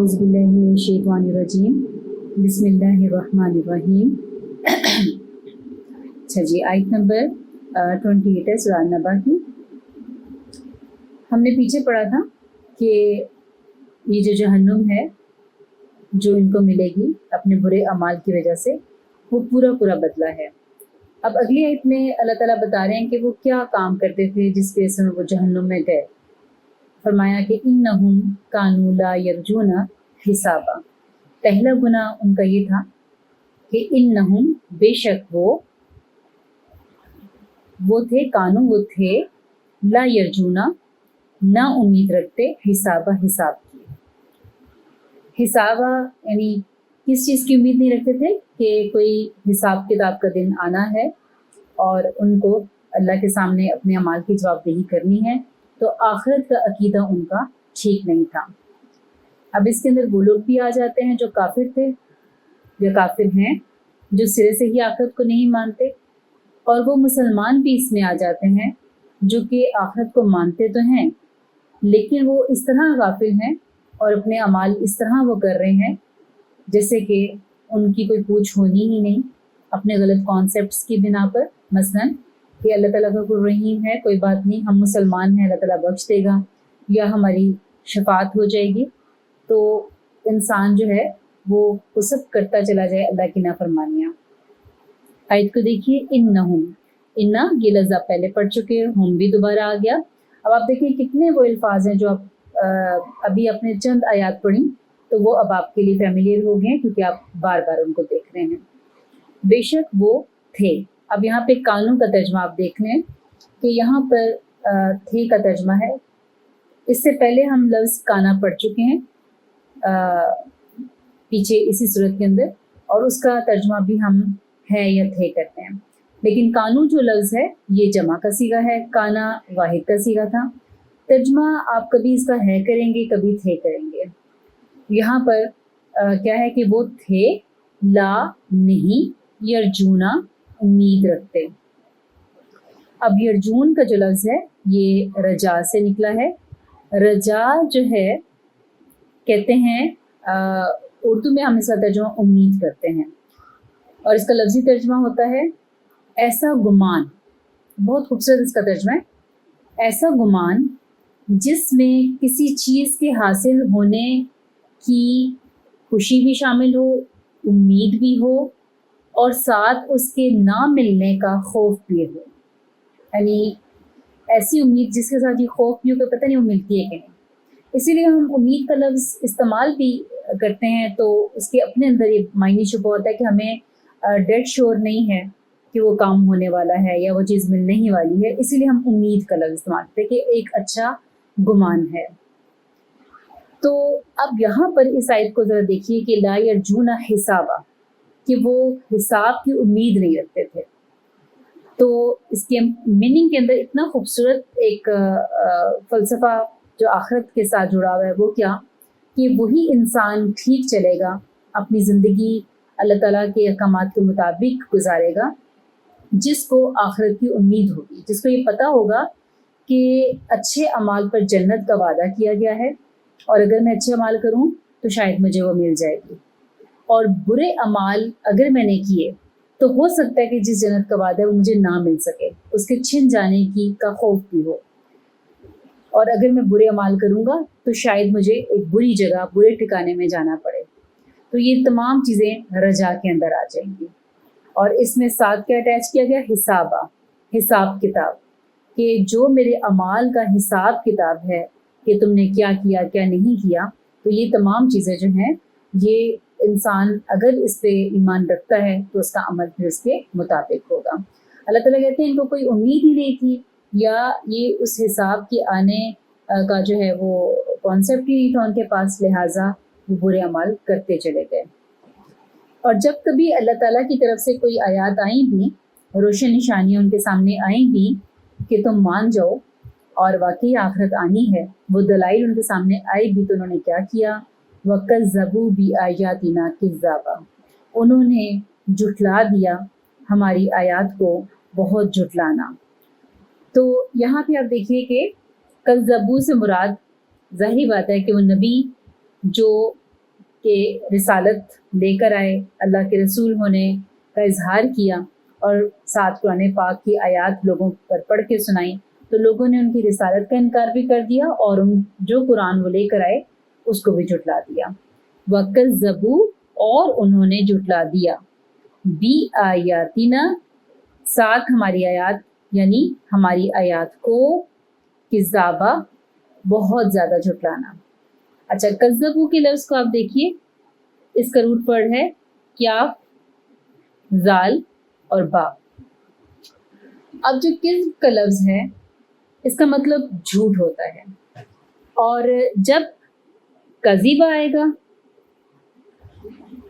औज़ुबिल्लाहिमिनश्शैतानिर्रजीम बिस्मिल्लाहिर्रहमानिर्रहीम। अच्छा जी, आयत नंबर 28 है सूरह नबा की। हमने पीछे पढ़ा था कि ये जो जहन्नुम है जो इनको मिलेगी अपने बुरे अमाल की वजह से, वो पूरा पूरा बदला है। अब अगली आयत में अल्लाह ताला बता रहे हैं कि वो क्या काम करते थे जिस वजह से वो जहन्नुम में गए। फरमाया कि इन्नहुम कानू ला यरजूना हिसाबा। पहला गुनाह उनका ये था कि इन्नहुम बेशक वो थे कानू वो थे ला यरजूना ना उम्मीद रखते हिसाबा हिसाब की। हिसाबा यानी किस चीज़ की उम्मीद नहीं रखते थे कि कोई हिसाब किताब का दिन आना है और उनको अल्लाह के सामने अपने अमाल की जवाबदेही करनी है, तो आखिरत का अकीदा उनका ठीक नहीं था। अब इसके अंदर वो लोग भी आ जाते हैं जो काफिर थे या काफिर हैं, जो सिरे से ही आखिरत को नहीं मानते, और वो मुसलमान भी इसमें आ जाते हैं जो कि आखिरत को मानते तो हैं लेकिन वो इस तरह गाफिल हैं और अपने अमाल इस तरह वो कर रहे हैं जैसे कि उनकी कोई पूछ होनी ही नहीं, अपने गलत कॉन्सेप्ट्स की बिना पर। मसलन कि अल्लाह ताला का कोई रहीम है, कोई बात नहीं, हम मुसलमान हैं, अल्लाह ताला बख्श देगा या हमारी शफात हो जाएगी, तो इंसान जो है वो सब करता चला जाए अल्लाह की नाफरमानियाँ। आयत को देखिए, इन्ना ये लफ्ज़ आप पहले पढ़ चुके हैं, हम भी दोबारा आ गया। अब आप देखिए कितने वो अल्फाज हैं जो आप अभी अपने चंद आयात पढ़ी तो वो अब आपके लिए फैमिलियर हो गए क्योंकि आप बार बार उनको देख रहे हैं। बेशक वो थे। अब यहाँ पे कानून का तर्जमा आप देख लें कि यहाँ पर थे का तर्जमा है। इससे पहले हम लफ्ज़ काना पढ़ चुके हैं पीछे इसी सूरत के अंदर, और उसका तर्जमा भी हम है या थे करते हैं। लेकिन कानू जो लफ्ज़ है ये जमा का सीगा है, काना वाहिद का सीगा था। तर्जमा आप कभी इसका है करेंगे, कभी थे करेंगे। यहाँ पर क्या है कि वो थे ला नहीं यरजूना उम्मीद रखते। अब यरजून का जो लफ्ज़ है ये रजा से निकला है। रजा जो है कहते हैं उर्दू में हम इसका तर्जुमा उम्मीद करते हैं और इसका लफ्ज़ी तर्जुमा होता है ऐसा गुमान। बहुत खूबसूरत इसका तर्जुमा है, ऐसा गुमान जिसमें किसी चीज़ के हासिल होने की खुशी भी शामिल हो, उम्मीद भी हो और साथ उसके ना मिलने का खौफ भी हो। यानी ऐसी उम्मीद जिसके साथ ये खौफ भी हो कि पता नहीं वो मिलती है कि नहीं। इसीलिए हम उम्मीद का लफ्ज़ इस्तेमाल भी करते हैं तो उसके अपने अंदर ये मायने छुपा होता है कि हमें डेड श्योर नहीं है कि वो काम होने वाला है या वो चीज़ मिलने ही वाली है, इसीलिए हम उम्मीद का लफ्ज़ इस्तेमाल करते हैं कि एक अच्छा गुमान है। तो अब यहाँ पर इस आयत को ज़रा देखिए कि ला यरजूना हिसाबा, कि वो हिसाब की उम्मीद नहीं रखते थे। तो इसके मीनिंग के अंदर इतना खूबसूरत एक फ़लसफ़ा जो आखिरत के साथ जुड़ा हुआ है वो क्या, कि वही इंसान ठीक चलेगा, अपनी ज़िंदगी अल्लाह ताला के अहकामात के मुताबिक गुजारेगा जिसको आखिरत की उम्मीद होगी, जिसको ये पता होगा कि अच्छे अमाल पर जन्नत का वादा किया गया है और अगर मैं अच्छे अमाल करूं तो शायद मुझे वो मिल जाएगी, और बुरे अमाल अगर मैंने किए तो हो सकता है कि जिस जन्नत का वादा है वो मुझे ना मिल सके, उसके छिन जाने की का खौफ भी हो, और अगर मैं बुरे अमाल करूँगा तो शायद मुझे एक बुरी जगह बुरे ठिकाने में जाना पड़े। तो ये तमाम चीज़ें रजा के अंदर आ जाएंगी। और इसमें साथ क्या अटैच किया गया, हिसाबा, हिसाब किताब, कि जो मेरे अमाल का हिसाब किताब है कि तुमने क्या किया क्या नहीं किया। तो ये तमाम चीज़ें जो हैं ये इंसान अगर इस पे ईमान रखता है तो उसका अमल भी उसके मुताबिक होगा। अल्लाह ताला कहते हैं इनको कोई उम्मीद ही नहीं थी या ये उस हिसाब के आने का जो है वो कॉन्सेप्ट ही नहीं था उनके पास, लिहाजा वो बुरे अमल करते चले गए। और जब कभी अल्लाह ताला की तरफ से कोई आयत आई भी, रोशन निशानियाँ उनके सामने आई भी कि तुम मान जाओ और वाकई आखिरत आनी है, वो दलाइल उनके सामने आई भी, तो उन्होंने क्या किया, वकज़्ज़बू बि आयातिना किज़्ज़ाबा, उन्होंने झुठला दिया हमारी आयत को बहुत झुठलाना। तो यहाँ पे आप देखिए कि कज़्ज़बू से मुराद ज़ाहिर बात है कि वो नबी जो کہ رسالت لے کر آئے، اللہ کے رسول ہونے کا اظہار کیا اور ساتھ قرآن پاک کی آیات لوگوں پر پڑھ کے سنائیں، تو لوگوں نے ان کی رسالت کا انکار بھی کر دیا اور جو قرآن وہ لے کر آئے اس کو بھی جھٹلا دیا۔ وَكَذَّبُوا، اور انہوں نے جھٹلا دیا، بِآیاتِنَا، ساتھ ہماری آیات، یعنی ہماری آیات کو، کذابہ، بہت زیادہ جھٹلانا۔ اچھا، کذبو کے لفظ کو آپ دیکھیے، اس کا روٹ ورڈ ہے کیا، زال اور با۔ اب جو کذب کا لفظ ہے اس کا مطلب جھوٹ ہوتا ہے، اور جب کذب آئے گا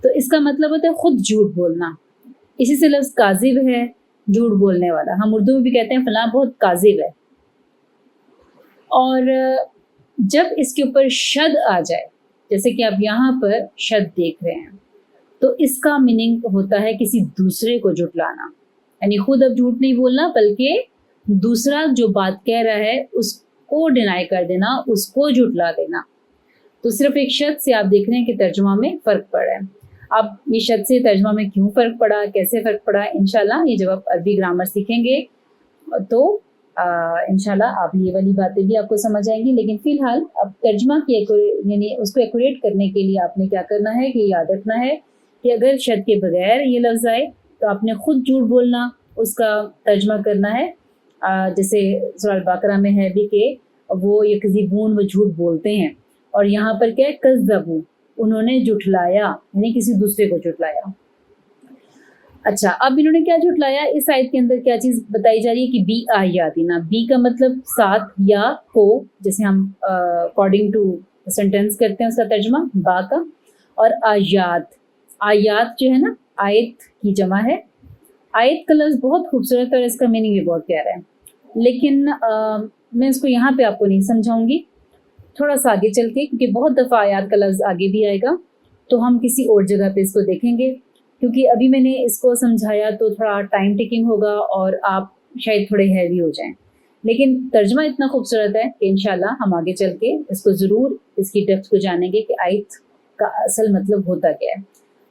تو اس کا مطلب ہوتا ہے خود جھوٹ بولنا، اسی سے لفظ کاذب ہے، جھوٹ بولنے والا۔ ہم اردو میں بھی کہتے ہیں فلاں بہت کاذب ہے۔ اور جب اس کے اوپر شد آ جائے، جیسے کہ آپ یہاں پر شد دیکھ رہے ہیں، تو اس کا میننگ ہوتا ہے کسی دوسرے کو جھٹلانا، یعنی خود اب جھوٹ نہیں بولنا بلکہ دوسرا جو بات کہہ رہا ہے اس کو ڈینائی کر دینا، اس کو جھٹلا دینا۔ تو صرف ایک شد سے آپ دیکھ رہے ہیں کہ ترجمہ میں فرق پڑا ہے۔ اب یہ شد سے ترجمہ میں کیوں فرق پڑا، کیسے فرق پڑا، انشاءاللہ یہ جب آپ عربی گرامر سیکھیں گے تو انشاءاللہ آپ یہ والی باتیں بھی آپ کو سمجھ آئیں گی۔ لیکن فی الحال اب ترجمہ کی یعنی اس کو ایکوریٹ کرنے کے لیے آپ نے کیا کرنا ہے کہ یاد رکھنا ہے کہ اگر شد کے بغیر یہ لفظ آئے تو آپ نے خود جھوٹ بولنا، اس کا ترجمہ کرنا ہے، جیسے سورہ البقرہ میں ہے بھی کہ وہ یکذبون، وہ جھوٹ بولتے ہیں، اور یہاں پر کیا ہے، کذبوا، انہوں نے جھٹلایا، یعنی کسی دوسرے کو جھٹلایا۔ اچھا، اب انہوں نے کیا جھٹلایا، اس آیت کے اندر کیا چیز بتائی جا رہی ہے کہ بی آیاتنا، بی کا مطلب ساتھ یا کو، جیسے ہم اکارڈنگ ٹو سینٹینس کرتے ہیں اس کا ترجمہ، با کا، اور آیات، آیات جو ہے نا آیت کی جمع ہے۔ آیت کا لفظ بہت خوبصورت اور اس کا میننگ بھی بہت پیارا ہے، لیکن میں اس کو یہاں پہ آپ کو نہیں سمجھاؤں گی، تھوڑا سا آگے چل کے، کیونکہ بہت دفعہ آیات کا لفظ آگے بھی آئے گا، تو ہم کسی اور جگہ پہ اس کو دیکھیں گے، کیونکہ ابھی میں نے اس کو سمجھایا تو تھوڑا ٹائم ٹیکنگ ہوگا اور آپ شاید تھوڑے ہیوی ہو جائیں، لیکن ترجمہ اتنا خوبصورت ہے کہ انشاءاللہ ہم آگے چل کے اس کو ضرور اس کی ڈیپتھ کو جانیں گے کہ آیت کا اصل مطلب ہوتا کیا ہے۔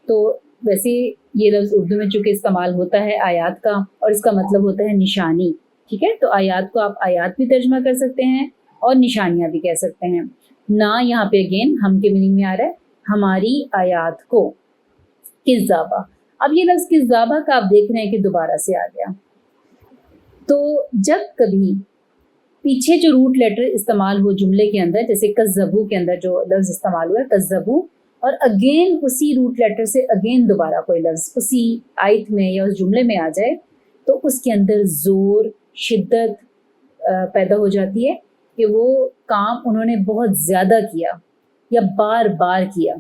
تو ویسے یہ لفظ اردو میں چونکہ استعمال ہوتا ہے آیات کا، اور اس کا مطلب ہوتا ہے نشانی، ٹھیک ہے، تو آیات کو آپ آیات بھی ترجمہ کر سکتے ہیں اور نشانیاں بھی کہہ سکتے ہیں۔ نہ یہاں پہ اگین ہم کے میننگ میں آ رہا ہے ہماری آیات کو، کذابہ۔ اب یہ لفظ کذابہ کا آپ دیکھ رہے ہیں کہ دوبارہ سے آ گیا، تو جب کبھی پیچھے جو روٹ لیٹر استعمال ہو جملے کے اندر، جیسے کذبو کے اندر جو لفظ استعمال ہوا ہے کذبو، اور اگین اسی روٹ لیٹر سے اگین دوبارہ کوئی لفظ اسی آیت میں یا اس جملے میں آ جائے، تو اس کے اندر زور، شدت پیدا ہو جاتی ہے کہ وہ کام انہوں نے بہت زیادہ کیا یا بار بار کیا۔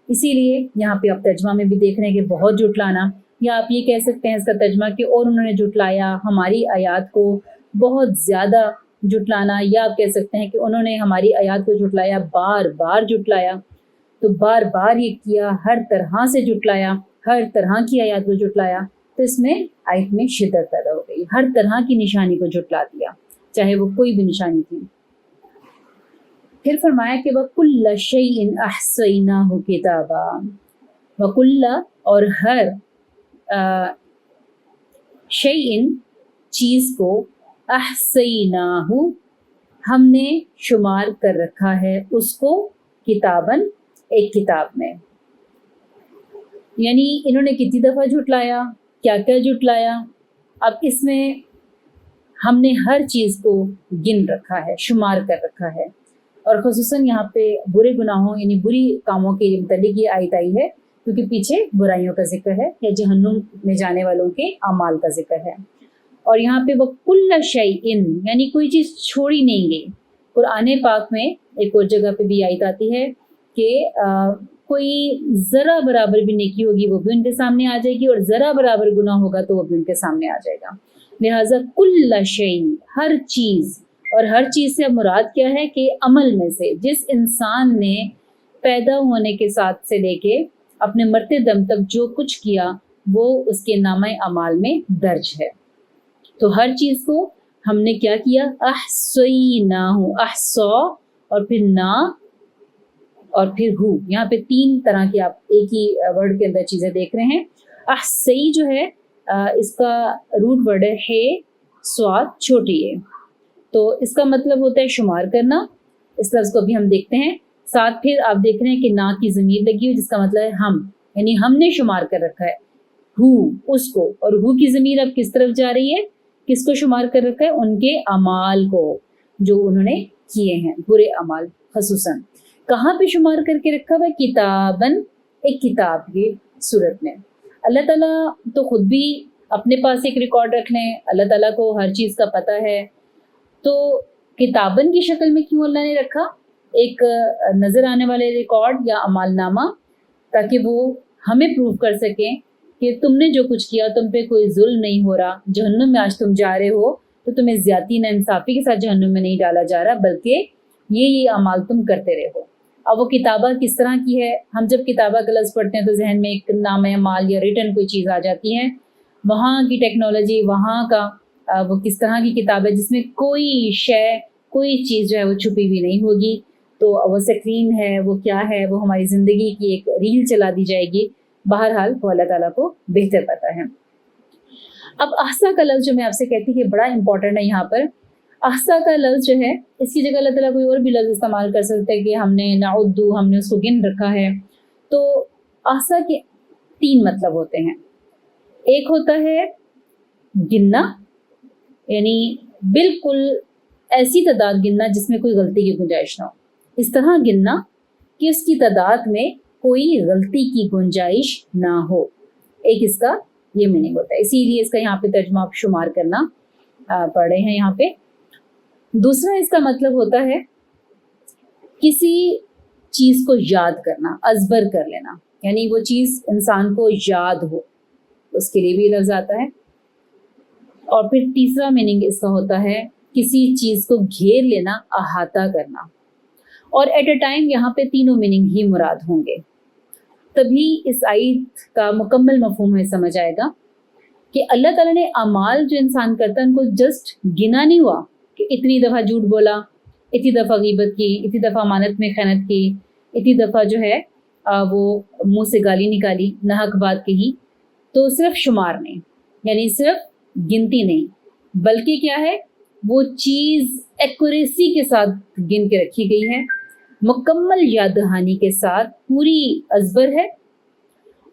اسی لیے یہاں پہ آپ ترجمہ میں بھی دیکھ رہے ہیں کہ بہت جھٹلانا، یا آپ یہ کہہ سکتے ہیں اس کا ترجمہ کہ اور انہوں نے جھٹلایا ہماری آیات کو بہت زیادہ جھٹلانا، یا آپ کہہ سکتے ہیں کہ انہوں نے ہماری آیات کو جھٹلایا، بار بار جھٹلایا۔ تو بار بار یہ کیا، ہر طرح سے جھٹلایا، ہر طرح کی آیات کو جھٹلایا، تو اس میں آیت میں شدت پیدا ہو گئی، ہر طرح کی نشانی کو جھٹلا دیا، چاہے وہ کوئی بھی نشانی تھی۔ پھر فرمایا کہ وَكُلَّ شَيْءٍ أَحْصَيْنَاهُ كِتَابًا، وَكُلَّ، اور ہر شَيْءٍ چیز کو، أَحْصَيْنَاهُ ہم نے شمار کر رکھا ہے اس کو، کتاباً ایک کتاب میں۔ یعنی انہوں نے کتنی دفعہ جھٹلایا، کیا کیا جھٹلایا، اب اس میں ہم نے ہر چیز کو گن رکھا ہے، شمار کر رکھا ہے، اور خصوصاً یہاں پہ برے گناہوں یعنی بری کاموں کے متعلق یہ آیت آئی ہے، کیونکہ پیچھے برائیوں کا ذکر ہے یا جہنم میں جانے والوں کے اعمال کا ذکر ہے، اور یہاں پہ وَكُلَّ شَيْءٍ یعنی کوئی چیز چھوڑی نہیں گئی۔ قرآن پاک میں ایک اور جگہ پہ بھی آیت آتی ہے کہ کوئی ذرا برابر بھی نیکی ہوگی وہ بھی ان کے سامنے آ جائے گی، اور ذرا برابر گناہ ہوگا تو وہ بھی ان کے سامنے آ جائے گا۔ لہٰذا کل شیء، ہر چیز، اور ہر چیز سے مراد کیا ہے کہ عمل میں سے، جس انسان نے پیدا ہونے کے ساتھ سے لے کے اپنے مرتے دم تک جو کچھ کیا وہ اس کے نامہ اعمال میں درج ہے۔ تو ہر چیز کو ہم نے کیا کیا، احصیناہ، احصا اور پھر نا और फिर हु। यहाँ पे 3 तरह की आप एक ही वर्ड के अंदर चीज़ें देख रहे हैं। अहसई जो है इसका रूट वर्ड है स्वाद छोटी है, तो इसका मतलब होता है शुमार करना। इस लफ्ज़ को भी हम देखते हैं। साथ फिर आप देख रहे हैं कि ना की ज़मीर लगी हुई, जिसका मतलब है हम, यानी हमने शुमार कर रखा है हु उसको, और हु की ज़मीर अब किस तरफ जा रही है, किसको शुमार कर रखा है, उनके अमाल को जो उन्होंने किए हैं, बुरे अमाल खसूसन। कहाँ पे शुमार करके रखा हुआ है, किताबन, एक किताब की सूरत में। अल्लाह ताला तो खुद भी अपने पास एक रिकॉर्ड रख लें, अल्लाह ताला को हर चीज़ का पता है, तो किताबन की शक्ल में क्यों अल्लाह ने रखा, एक नज़र आने वाले रिकॉर्ड या अमालनामा, ताकि वो हमें प्रूव कर सकें कि तुमने जो कुछ किया तुम पे कोई जुल्म नहीं हो रहा, जहन्नुम में आज तुम जा रहे हो तो तुम्हें ज़्यादती नाइंसाफ़ी के साथ जहन्नुम में नहीं डाला जा रहा, बल्कि ये अमाल तुम करते रहे हो। अब वो किताबा किस तरह की है, हम जब किताबा का लफ्ज़ पढ़ते हैं तो जहन में एक नाम माल या रिटर्न कोई चीज़ आ जाती है। वहाँ की टेक्नोलॉजी, वहाँ का वो किस तरह की किताब है जिसमें कोई शय, कोई चीज़ जो है वो छुपी हुई नहीं होगी। तो वो स्क्रीन है, वो क्या है, वो हमारी ज़िंदगी की एक रील चला दी जाएगी। बहरहाल वो अल्लाह ताला को बेहतर पता है। अब अहसा का लफ्ज़ जो मैं आपसे कहती कि बड़ा इंपॉर्टेंट है यहाँ पर। अहसा का लफ्ज़ जो है इसकी जगह अल्लाह ताला कोई और भी लफ्ज़ इस्तेमाल कर सकते हैं कि हमने नाउद्दू, हमने उसको गिन रखा है। तो अहसा के 3 मतलब होते हैं। एक होता है गिनना, यानी बिल्कुल ऐसी तादाद गिनना जिसमें कोई गलती की गुंजाइश ना हो, इस तरह गिनना कि उसकी तादाद में कोई गलती की गुंजाइश ना हो। एक इसका ये मीनिंग होता है, इसीलिए इसका यहाँ पे तर्जुमा आप शुमार करना पढ़ रहे हैं यहाँ पे। दूसरा इसका मतलब होता है किसी चीज़ को याद करना, अज़बर कर लेना, यानी वो चीज़ इंसान को याद हो, उसके लिए भी लफ्ज़ आता है। और फिर तीसरा मीनिंग इसका होता है किसी चीज़ को घेर लेना, अहाता करना। और एट अ टाइम यहाँ पे तीनों मीनिंग ही मुराद होंगे, तभी इस आयत का मुकम्मल मफ़हूम हमें समझ आएगा कि अल्लाह ताला ने अमाल जो इंसान करता है उनको जस्ट गिना नहीं हुआ कि इतनी दफ़ा झूठ बोला, इतनी दफ़ा गीबत की, इतनी दफ़ा अमानत में खयानत की, इतनी दफ़ा जो है वो मुंह से गाली निकाली, नाहक बात कही। तो सिर्फ शुमार नहीं, यानी सिर्फ गिनती नहीं, बल्कि क्या है, वो चीज़ एक्यूरेसी के साथ गिन के रखी गई है, मुकम्मल याद दहानी के साथ, पूरी अज़बर है।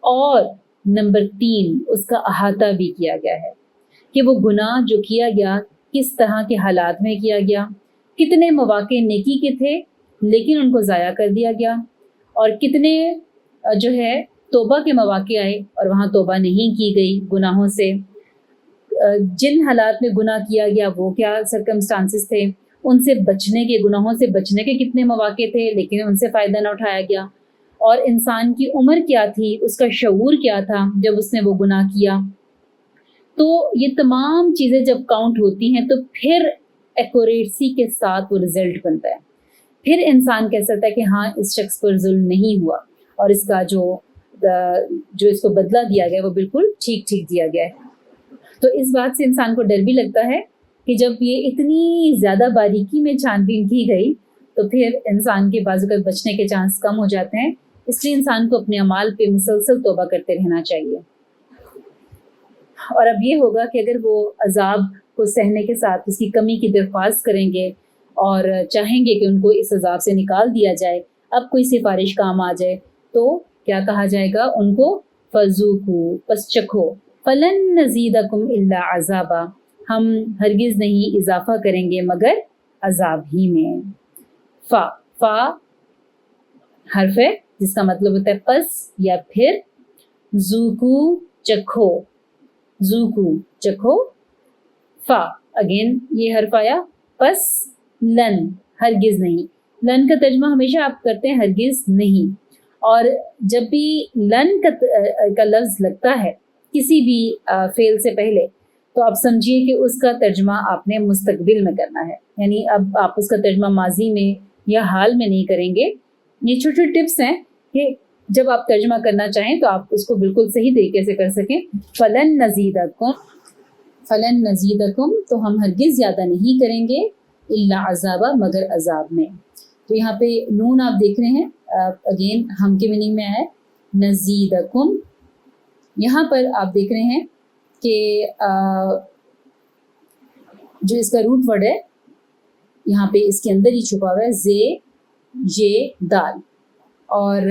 और नंबर 3 उसका अहाता भी किया गया है कि वो गुनाह जो किया गया किस तरह के हालात में किया गया, कितने मौके नेकी के थे लेकिन उनको ज़ाया कर दिया गया, और कितने जो है तौबा के मौके आए और वहाँ तौबा नहीं की गई गुनाहों से। जिन हालात में गुनाह किया गया वो क्या सर्कमस्टांसिस थे, उनसे बचने के, गुनाहों से बचने के कितने मौके थे लेकिन उनसे फ़ायदा न उठाया गया, और इंसान की उम्र क्या थी, उसका शऊर क्या था जब उसने वो गुनाह किया। तो ये तमाम चीज़ें जब काउंट होती हैं तो फिर एक्यूरेसी के साथ वो रिज़ल्ट बनता है। फिर इंसान कह सकता है कि हाँ, इस शख्स पर जुल्म नहीं हुआ और इसका जो इसको बदला दिया गया वो बिल्कुल ठीक ठीक दिया गया है। तो इस बात से इंसान को डर भी लगता है कि जब ये इतनी ज़्यादा बारीकी में छानबीन की गई तो फिर इंसान के बाज़ बचने के चांस कम हो जाते हैं। इसलिए इंसान को अपने अमाल पे मुसलसल तौबा करते रहना चाहिए। और अब ये होगा कि अगर वो अजाब को सहने के साथ उसकी कमी की दरख्वास्त करेंगे और चाहेंगे कि उनको इस अजाब से निकाल दिया जाए, अब कोई सिफारिश काम आ जाए, तो क्या कहा जाएगा उनको, फ़ज़ूक़ू, पस चखो, फ़लन नज़ीदकुम इल्ला अज़ाबा, हम हरगिज़ नहीं इजाफ़ा करेंगे मगर अजाब ही में। फ़ा हर्फ है जिसका मतलब होता है पस या फिर, ज़ूकू चखो, ज़ूकू चखो, फ़ा अगेन ये हर्फ आया, पस लन हरगिज़ नहीं। लन का तर्जुमा हमेशा आप करते हैं हरगिज़ नहीं, और जब भी लन का लफ्ज़ लगता है किसी भी फ़ेल से पहले तो आप समझिए कि उसका तर्जुमा आपने मुस्तकबिल में करना है, यानी अब आप उसका तर्जुमा माजी में या हाल में नहीं करेंगे। ये छोटे छोटे टिप्स हैं कि जब आप तर्जुमा करना चाहें तो आप उसको बिल्कुल सही तरीके से कर सकें। फ़लन नज़ीदकुम, फ़लन नज़ीदकुम, तो हम हरगिज़ ज़्यादा नहीं करेंगे, इल्ला अज़ाबा, मगर अज़ाब में। تو यहाँ पे नून आप देख रहे हैं अगेन हम के मीनिंग में है नज़ीदकुम। यहाँ पर आप देख रहे हैं कि जो इसका रूट वर्ड है यहाँ पे इसके अंदर ही छुपा हुआ है जे ये दाल। और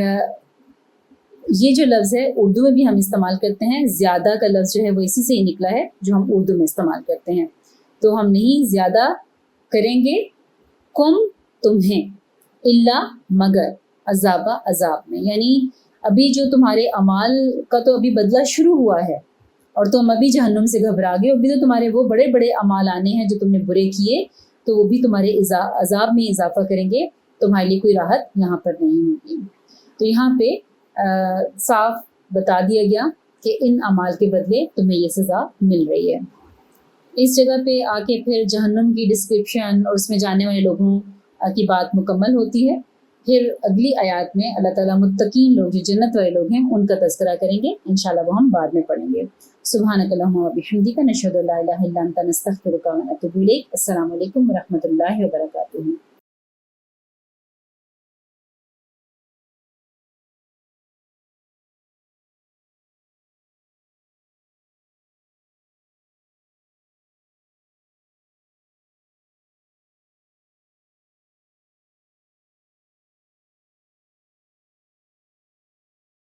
ये जो लफ्ज़ है उर्दू में भी हम इस्तेमाल करते हैं। ज़्यादा का लफ्ज़ जो है वो इसी से ही निकला है जो हम उर्दू में इस्तेमाल करते हैं। तो हम नहीं ज़्यादा करेंगे कुम तुम्हें, इल्ला मगर, अज़ाबा अज़ाब में। यानी अभी जो तुम्हारे अमाल का तो अभी बदला शुरू हुआ है और तुम अभी जहन्नुम से घबरा गए, अभी तो तुम्हारे वो बड़े बड़े अमाल आने हैं जो तुमने बुरे किए, तो वो भी तुम्हारे अज़ाब में इजाफ़ा करेंगे, तुम्हारे लिए कोई राहत यहाँ पर नहीं होगी। तो यहाँ पे साफ बता दिया गया कि इन अमाल के बदले तुम्हें ये सज़ा मिल रही है। इस जगह पे आके फिर जहन्नुम की डिस्क्रिप्शन और उसमें जाने वाले लोगों की बात मुकम्मल होती है। फिर अगली आयत में अल्लाह ताला मुत्तकीन लोग जो जन्नत वाले लोग हैं उनका तज़किरा करेंगे, इंशाल्लाह वो हम बाद में पढ़ेंगे। सुब्हानकल्लाहुम्मा व बिहम्दिका नशहदु अल्ला इलाहा इल्ला अंता नस्तगफिरुका व नतूबु इलैक। अस्सलामु अलैकुम व रहमतुल्लाहि व बरकातुहू।